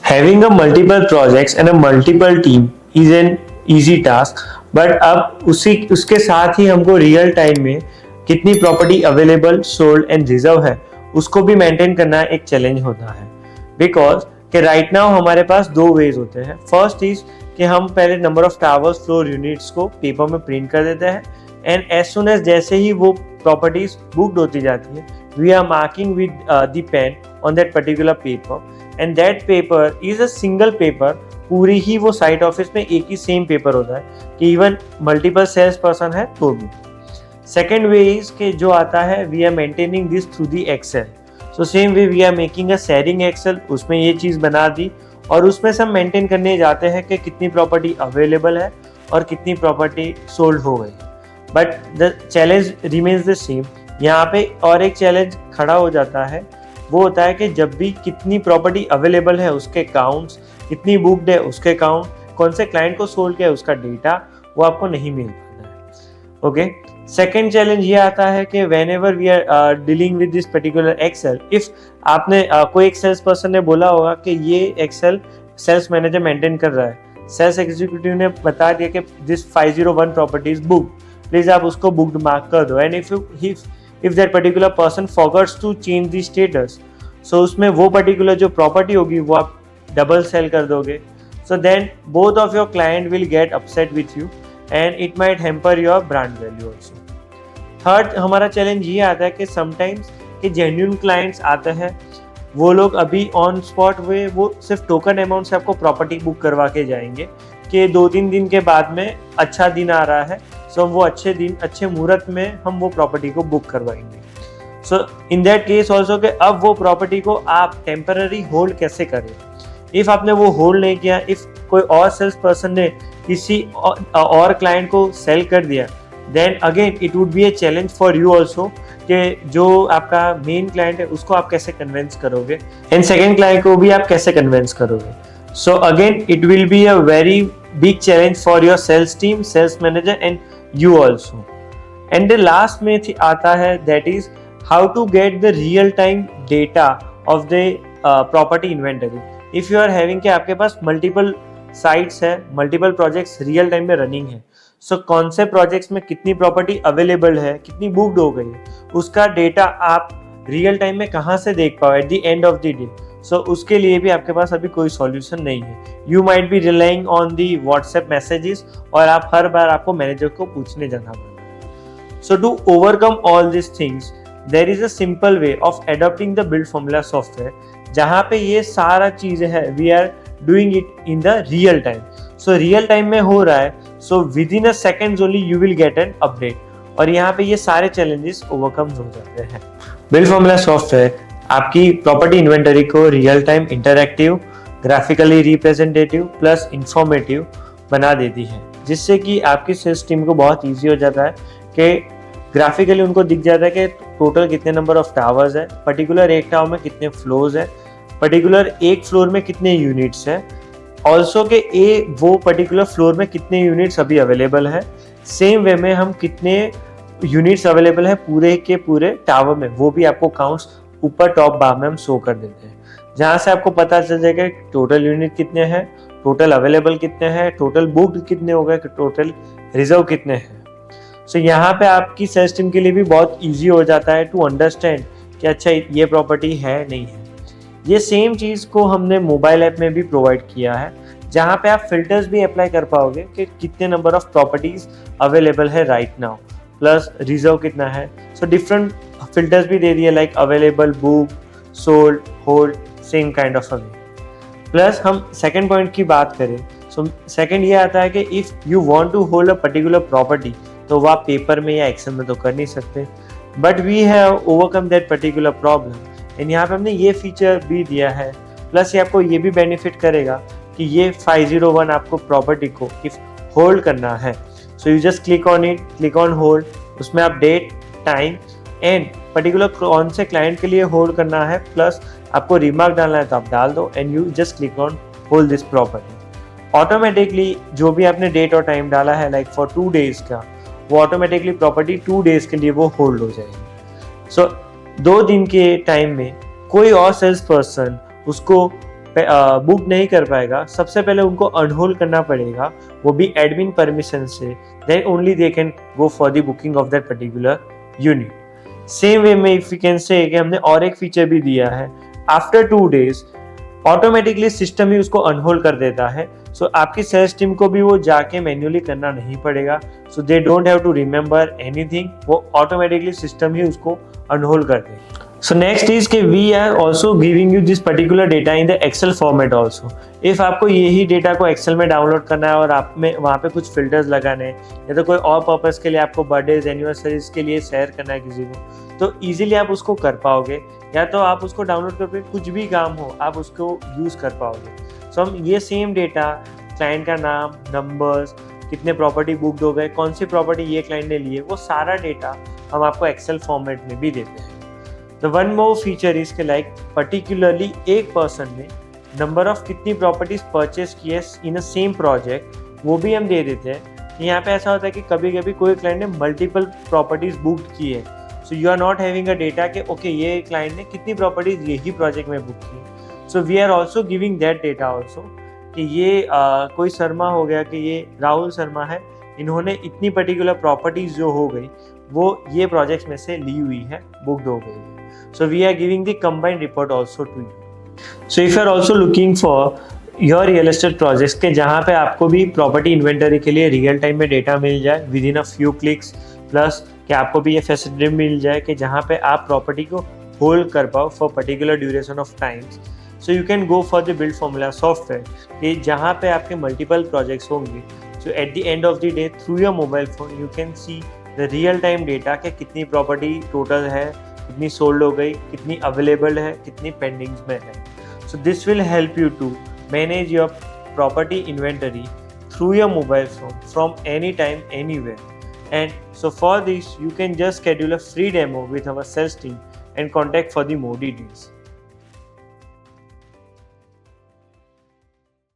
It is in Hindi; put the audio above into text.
Having a multiple projects and a multiple team is an easy task, but अब उसके साथ ही हमको रियल टाइम में कितनी property available, sold and reserve है उसको भी मेंटेन करना एक चैलेंज होता है। बिकॉज कि राइट नाउ हमारे पास दो वेज होते हैं। फर्स्ट इज कि हम पहले number of towers, floor units को पेपर में प्रिंट कर देते हैं एंड एज सुन एज जैसे ही वो प्रॉपर्टीज बुक्ड होती जाती है, we are marking with the pen on that particular paper and that paper is a single paper. पूरी ही वो साइट ऑफिस में एक ही सेम पेपर होता है कि इवन मल्टीपल सेल्स पर्सन है तो भी। सेकेंड वे इज के जो आता है we are maintaining this through the excel. So same way we are making a sharing excel, उसमें ये चीज़ बना दी और उसमें से हम मेंटेन करने जाते हैं कि कितनी प्रॉपर्टी अवेलेबल है और कितनी प्रॉपर्टी सोल्ड हो गई। But the challenge remains the same. यहाँ पे और एक चैलेंज खड़ा हो जाता है, वो होता है कि जब भी कितनी प्रॉपर्टी अवेलेबल है उसके काउंट्स, कितनी बुक्ड है उसके काउंट, कौन से क्लाइंट को सोल्ड किया है उसका डेटा, वो आपको नहीं मिल पाता है। ओके, सेकेंड चैलेंज ये आता है कि whenever we are dealing with this particular excel, if आपने कोई एक सेल्स पर्सन ने बोला होगा कि ये एक्सेल सेल्स मैनेजर मेंटेन कर रहा है, सेल्स एग्जीक्यूटिव ने बता दिया कि this 501 property is booked, please आप उसको बुक्ड मार्क कर दो। And if that particular person forgets to change the status, so उसमें वो particular जो property होगी वो आप double sell कर दोगे, so then both of your client will get upset with you and it might hamper your brand value also. Third हमारा चैलेंज ये आता है कि समटाइम्स कि जेन्युइन क्लाइंट्स आते हैं, वो लोग अभी ऑन स्पॉट हुए, वो सिर्फ टोकन अमाउंट से आपको प्रॉपर्टी बुक करवा के जाएंगे कि 2-3 दिन के बाद में अच्छा दिन आ रहा है, सो वो अच्छे दिन, अच्छे मुहूर्त में हम वो प्रॉपर्टी को बुक करवाएंगे। सो इन दैट केस ऑल्सो कि अब वो प्रॉपर्टी को आप टेम्पररी होल्ड कैसे करें। इफ़ आपने वो होल्ड नहीं किया, इफ़ कोई और सेल्स पर्सन ने किसी और क्लाइंट को सेल कर दिया, then again it would be a challenge for you also कि जो आपका मेन क्लाइंट है उसको आप कैसे कन्विंस करोगे एंड सेकेंड क्लाइंट को भी आप कैसे कन्विंस करोगे। So again it will be a very big challenge for your sales team, sales manager and you also. And the last में आता है that is how to get the real time data of the property inventory. If you are having कि आपके पास multiple sites है, multiple projects real time में running है, so कौन से projects में कितनी property available है, कितनी booked हो गई है, उसका data आप real time में कहाँ से देख पाओ at the end of the day. सो उसके लिए भी आपके पास अभी कोई सॉल्यूशन नहीं है। You might be relying on the WhatsApp messages और आप हर बार आपको मैनेजर को पूछने जाना पड़ेगा। So to overcome all this things there is a simple way of adopting the build formula software, जहाँ पे ये सारा चीज़ें है we are doing it in the real time. So real time में हो रहा है, so within a seconds only you will get an update और यहाँ पे ये सारे चैलेंजेस ओवरकम हो जाते हैं। बिल्ड फॉर्मूला सॉफ्टवेयर आपकी प्रॉपर्टी इन्वेंटरी को real time, interactive, graphically representative plus informative बना देती है, जिससे कि आपकी सेल्स टीम को बहुत इजी हो जाता है कि ग्राफिकली उनको दिख जाता है कि टोटल कितने नंबर ऑफ टावर्स है, पर्टिकुलर एक टावर में कितने फ्लोर्स है, पर्टिकुलर एक फ्लोर में कितने यूनिट्स है, ऑल्सो के वो पर्टिकुलर फ्लोर में कितने यूनिट्स अभी अवेलेबल है, सेम वे में हम कितने यूनिट्स अवेलेबल है पूरे के पूरे टावर में, वो भी आपको काउंट्स ऊपर टॉप बार में हम शो कर देते हैं, जहाँ से आपको पता चल जाएगा टोटल यूनिट कितने हैं, टोटल अवेलेबल कितने हैं, टोटल बुक्ड कितने हो गए, टोटल रिजर्व कितने हैं। सो यहाँ पे आपकी सेल्स टीम के लिए भी बहुत इजी हो जाता है टू अंडरस्टैंड कि अच्छा ये प्रॉपर्टी है नहीं है। ये सेम चीज़ को हमने मोबाइल ऐप में भी प्रोवाइड किया है, जहाँ पे आप फिल्टर्स भी अप्लाई कर पाओगे कि कितने नंबर ऑफ प्रॉपर्टीज अवेलेबल है राइट नाउ प्लस रिजर्व कितना है। सो डिफरेंट फिल्टर्स भी दे दिए like available, book, sold, hold, same kind of a way. Plus हम सेकंड पॉइंट की बात करें, सो सेकंड ये आता है कि if you want to hold a particular property तो वो आप पेपर में या एक्सेल में तो कर नहीं सकते, but we have overcome that particular problem and यहाँ पे हमने ये फीचर भी दिया है। प्लस ये आपको ये भी बेनिफिट करेगा कि ये 501 आपको प्रॉपर्टी को इफ होल्ड करना है, so you just click on it, click on hold, उसमें आप डेट, टाइम एंड पर्टिकुलर कौन से क्लाइंट के लिए होल्ड करना है, प्लस आपको रिमार्क डालना है तो आप डाल दो and you just click on hold this property. Automatically जो भी आपने डेट और टाइम डाला है लाइक फॉर 2 days का, वो ऑटोमेटिकली प्रॉपर्टी 2 days के लिए वो होल्ड हो जाएगी। सो 2 दिन के टाइम में कोई और सेल्स पर्सन उसको बुक नहीं कर पाएगा, सबसे पहले उनको अनहोल्ड करना पड़ेगा, वो भी एडमिन परमिशन से, then only they can go for the booking of that particular unit. Same way में इफ यू कैन से कि हमने और एक फीचर भी दिया है, आफ्टर 2 days ऑटोमेटिकली सिस्टम ही उसको अनहोल्ड कर देता है। सो आपकी सेल्स टीम को भी वो जाके मैन्युअली करना नहीं पड़ेगा, so they don't have to remember anything, वो ऑटोमेटिकली सिस्टम ही उसको अनहोल्ड कर देगा। So next is कि we are also giving you this particular data in the Excel format also. If आपको यही डेटा को Excel में डाउनलोड करना है और आप में वहाँ पे कुछ फिल्टर्स लगाने हैं या तो कोई और पर्पस के लिए आपको बर्थडेज एनिवर्सरीज के लिए शेयर करना है किसी को, तो इजीली आप उसको कर पाओगे, या तो आप उसको डाउनलोड करके कुछ भी काम हो आप उसको यूज़ कर पाओगे। सो हम ये सेम डेटा, क्लाइंट का नाम, नंबर्स, कितने प्रॉपर्टी बुकड हो गए, कौन सी प्रॉपर्टी ये क्लाइंट ने ली है, वो सारा डेटा हम आपको एक्सेल फॉर्मेट में भी देते हैं। तो वन मोर फीचर इसके लाइक पर्टिकुलरली एक पर्सन ने नंबर ऑफ कितनी प्रॉपर्टीज परचेस की है इन अ सेम प्रोजेक्ट, वो भी हम दे देते हैं। यहाँ पे ऐसा होता है कि कभी कभी कोई क्लाइंट ने मल्टीपल प्रॉपर्टीज बुक की है, so you are not having a data कि ओके ये क्लाइंट ने कितनी प्रॉपर्टीज यही प्रोजेक्ट में बुक की। So we are also giving that data also कि ये कोई शर्मा हो गया कि ये राहुल शर्मा है, इन्होंने इतनी पर्टिकुलर प्रॉपर्टीज जो हो गई वो ये प्रोजेक्ट्स में से ली हुई है, बुकड हो गई है। So we are giving the combined report also to you. So if you are also looking for your real estate projects के जहाँ पे आपको भी प्रॉपर्टी इन्वेंटरी के लिए रियल टाइम में डेटा मिल जाए with in a few clicks, plus कि आपको भी ये फैसिलिटी मिल जाए कि जहाँ पे आप प्रॉपर्टी को होल्ड कर पाओ for particular duration of times, so you can go for the build formula software कि जहाँ पे आपके मल्टीपल प्रोजेक्ट्स होंगे। So at the end of the day through your mobile phone you can see the real time data कि कितनी प्रॉपर्टी टोटल है, कितनी सोल्ड हो गई, कितनी अवेलेबल है, कितनी पेंडिंग्स में है। So this will help you to manage your property inventory through your mobile phone from any time anywhere. And so for this you can just schedule a free demo with our sales team and contact for the more details.